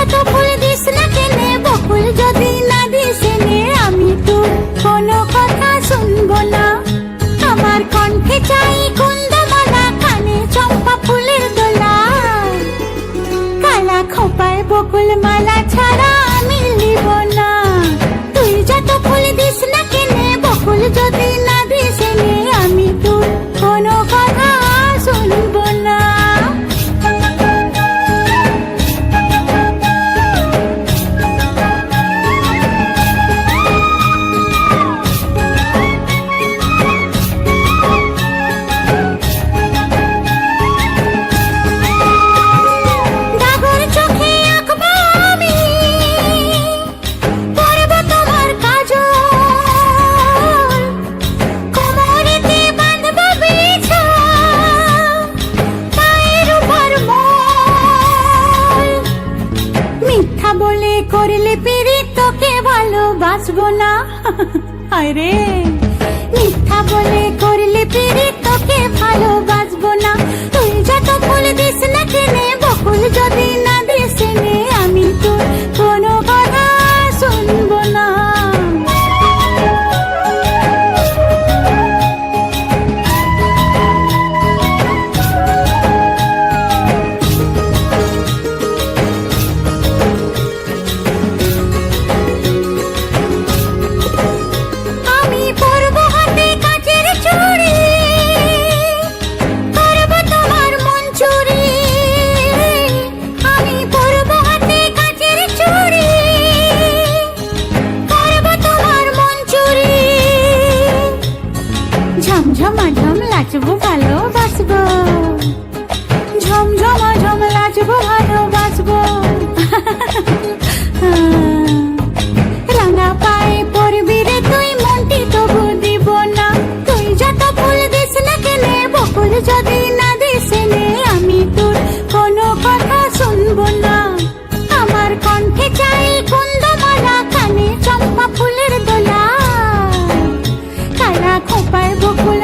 যত ফুল দিস না কেনে, বকুল যদি না দিস এনে, আমি তোর কোনো কথা শুনবো না। আমার কণ্ঠে চাই কুন্দমালা, কানে চম্পা ফুলের দোলা। কালা খোপায় বকুল মালা ছাড়া আমি নিব না। তুই যত ফুল দিস না কেনে, বকুল যদি না দিস এনে, আমি তোর কোনো কথা শুনবো না। ডাগর চোখে আঁকবো আমি, পরবো তোমার কাজল। কোমরেতে বাঁধবো বিছা, পায়ের উপর মল। মিথ্যা বলে করলে পিরিত, তোকে ভালোবাসবো না। আরে মিথ্যা বলে করলে পিরিত, তোকে ভালোবাসবো না। তুই যত ফুল দিস না কেনে, বকুল যদি না দিস এনে, আমি তোর কোনো কথা শুনবো না। আমি পরবো হাতে কাচের চুড়ি, করবো তোমার মন চুরি। আমি পরবো হাতে কাচের চুড়ি, করবো তোমার মন চুরি। ঝমঝমা ঝম লাচবো ভালোবাসবো, ঝমঝমা ঝম লাচবো ভালোবাসবো। রাঙা পায়ে পরবি রে তুই, মনটি তবু দিব না। তুই যত ফুল দিস না কেনে, বকুল যদি না দিস এনে, আমি তোর কোনো কথা শুনবো না। আমার কণ্ঠে চাই কুন্দমালা, কানে চম্পা ফুলের দোলা। কালা খোপায় বকুল